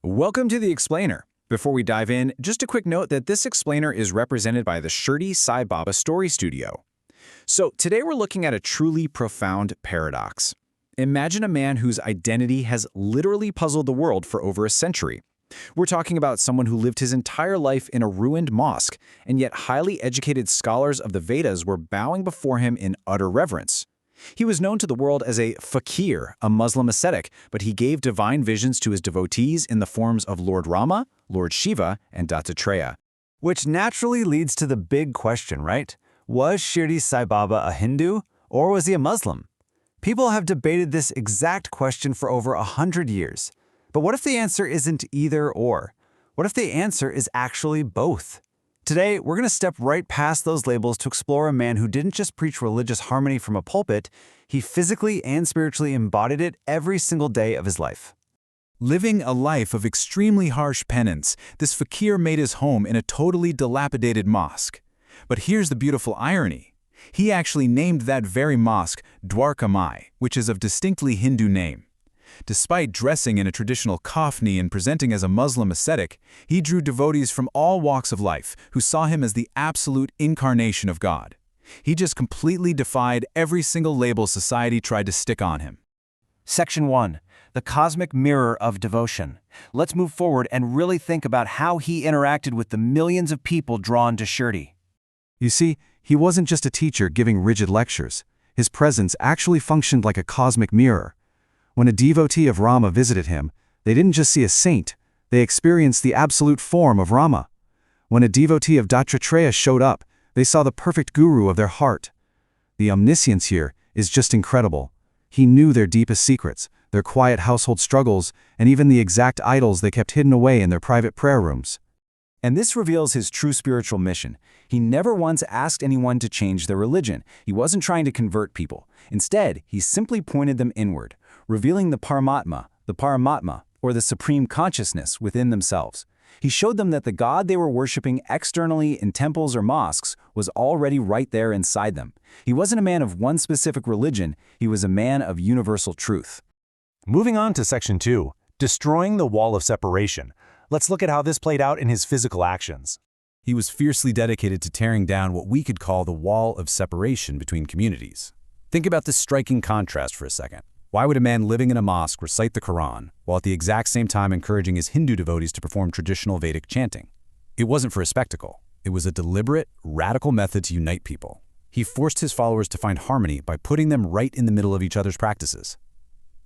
Welcome to the Explainer. Before we dive in, just a quick note that this explainer is represented by the Shirdi Sai Baba Story Studio. So today we're looking at a truly profound paradox. Imagine a man whose identity has literally puzzled the world for over a century. We're talking about someone who lived his entire life in a ruined mosque, and yet highly educated scholars of the Vedas were bowing before him in utter reverence. He was known to the world as a fakir, a Muslim ascetic, but he gave divine visions to his devotees in the forms of Lord Rama, Lord Shiva, and Dattatreya. Which naturally leads to the big question, right? Was Shirdi Sai Baba a Hindu, or was he a Muslim? People have debated this exact question for over 100 years. But what if the answer isn't either or? What if the answer is actually both? Today, we're going to step right past those labels to explore a man who didn't just preach religious harmony from a pulpit, he physically and spiritually embodied it every single day of his life. Living a life of extremely harsh penance, this fakir made his home in a totally dilapidated mosque. But here's the beautiful irony. He actually named that very mosque Dwarka Mai, which is of distinctly Hindu name. Despite dressing in a traditional kafni and presenting as a Muslim ascetic, he drew devotees from all walks of life who saw him as the absolute incarnation of God. He just completely defied every single label society tried to stick on him. Section 1. The Cosmic Mirror of Devotion. Let's move forward and really think about how he interacted with the millions of people drawn to Shirdi. You see, he wasn't just a teacher giving rigid lectures. His presence actually functioned like a cosmic mirror. When a devotee of Rama visited him, they didn't just see a saint, they experienced the absolute form of Rama. When a devotee of Dattatreya showed up, they saw the perfect guru of their heart. The omniscience here is just incredible. He knew their deepest secrets, their quiet household struggles, and even the exact idols they kept hidden away in their private prayer rooms. And this reveals his true spiritual mission. He never once asked anyone to change their religion. He wasn't trying to convert people. Instead, he simply pointed them inward, revealing the Paramatma, or the supreme consciousness within themselves. He showed them that the God they were worshiping externally in temples or mosques was already right there inside them. He wasn't a man of one specific religion, he was a man of universal truth. Moving on to Section 2, Destroying the Wall of Separation. Let's look at how this played out in his physical actions. He was fiercely dedicated to tearing down what we could call the wall of separation between communities. Think about this striking contrast for a second. Why would a man living in a mosque recite the Quran, while at the exact same time encouraging his Hindu devotees to perform traditional Vedic chanting? It wasn't for a spectacle. It was a deliberate, radical method to unite people. He forced his followers to find harmony by putting them right in the middle of each other's practices.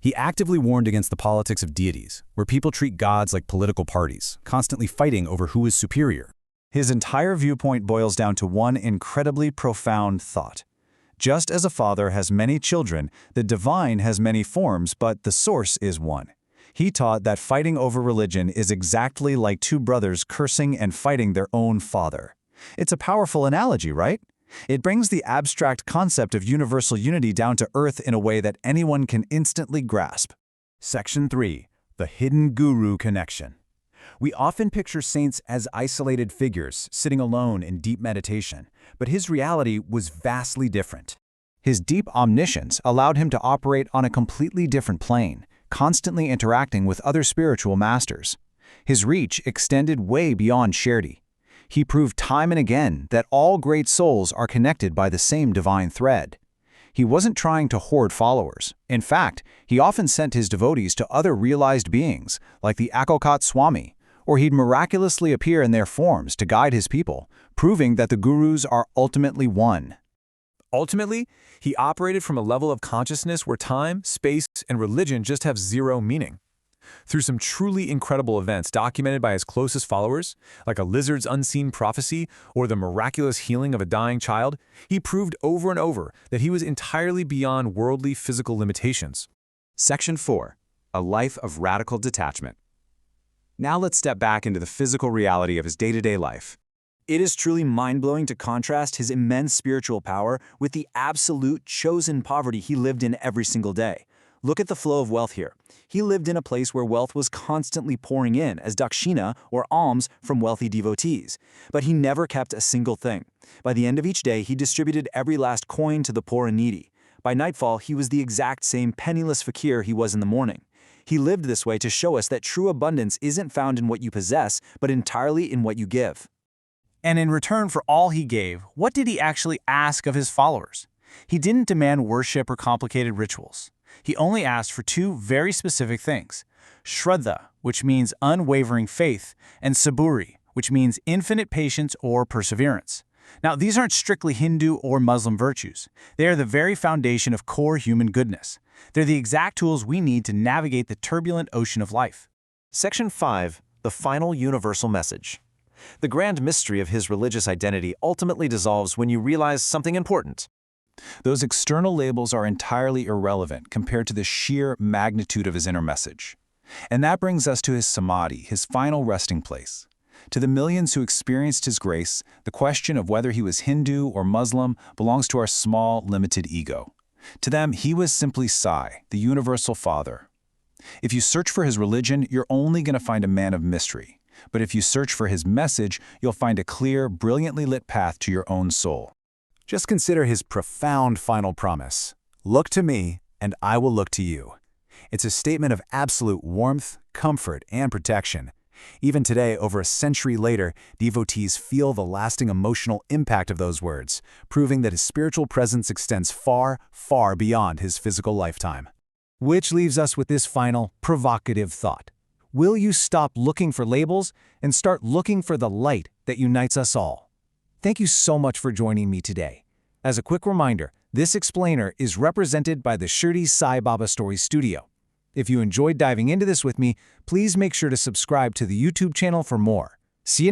He actively warned against the politics of deities, where people treat gods like political parties, constantly fighting over who is superior. His entire viewpoint boils down to one incredibly profound thought. Just as a father has many children, the divine has many forms, but the source is one. He taught that fighting over religion is exactly like two brothers cursing and fighting their own father. It's a powerful analogy, right? It brings the abstract concept of universal unity down to earth in a way that anyone can instantly grasp. Section 3, The Hidden Guru Connection. We often picture saints as isolated figures, sitting alone in deep meditation, but his reality was vastly different. His deep omniscience allowed him to operate on a completely different plane, constantly interacting with other spiritual masters. His reach extended way beyond Shirdi. He proved time and again that all great souls are connected by the same divine thread. He wasn't trying to hoard followers. In fact, he often sent his devotees to other realized beings, like the Akokat Swami, or he'd miraculously appear in their forms to guide his people, proving that the gurus are ultimately one. Ultimately, he operated from a level of consciousness where time, space, and religion just have zero meaning. Through some truly incredible events documented by his closest followers, like a lizard's unseen prophecy or the miraculous healing of a dying child, he proved over and over that he was entirely beyond worldly physical limitations. Section 4. A Life of Radical Detachment. Now let's step back into the physical reality of his day-to-day life. It is truly mind-blowing to contrast his immense spiritual power with the absolute chosen poverty he lived in every single day. Look at the flow of wealth here. He lived in a place where wealth was constantly pouring in as dakshina, or alms, from wealthy devotees. But he never kept a single thing. By the end of each day, he distributed every last coin to the poor and needy. By nightfall, he was the exact same penniless fakir he was in the morning. He lived this way to show us that true abundance isn't found in what you possess, but entirely in what you give. And in return for all he gave, what did he actually ask of his followers? He didn't demand worship or complicated rituals. He only asked for two very specific things: Shraddha, which means unwavering faith, and Saburi, which means infinite patience or perseverance. Now, these aren't strictly Hindu or Muslim virtues. They are the very foundation of core human goodness. They're the exact tools we need to navigate the turbulent ocean of life. Section 5. The final universal message. The grand mystery of his religious identity ultimately dissolves when you realize something important. Those external labels are entirely irrelevant compared to the sheer magnitude of his inner message. And that brings us to his samadhi, his final resting place. To the millions who experienced his grace, the question of whether he was Hindu or Muslim belongs to our small, limited ego. To them, he was simply Sai, the universal father. If you search for his religion, you're only going to find a man of mystery. But if you search for his message, you'll find a clear, brilliantly lit path to your own soul. Just consider his profound final promise. Look to me, and I will look to you. It's a statement of absolute warmth, comfort, and protection. Even today, over a century later, devotees feel the lasting emotional impact of those words, proving that his spiritual presence extends far, far beyond his physical lifetime. Which leaves us with this final, provocative thought. Will you stop looking for labels and start looking for the light that unites us all? Thank you so much for joining me today. As a quick reminder, this explainer is represented by the Shirdi Sai Baba Story Studio. If you enjoyed diving into this with me, please make sure to subscribe to the YouTube channel for more. See you next time.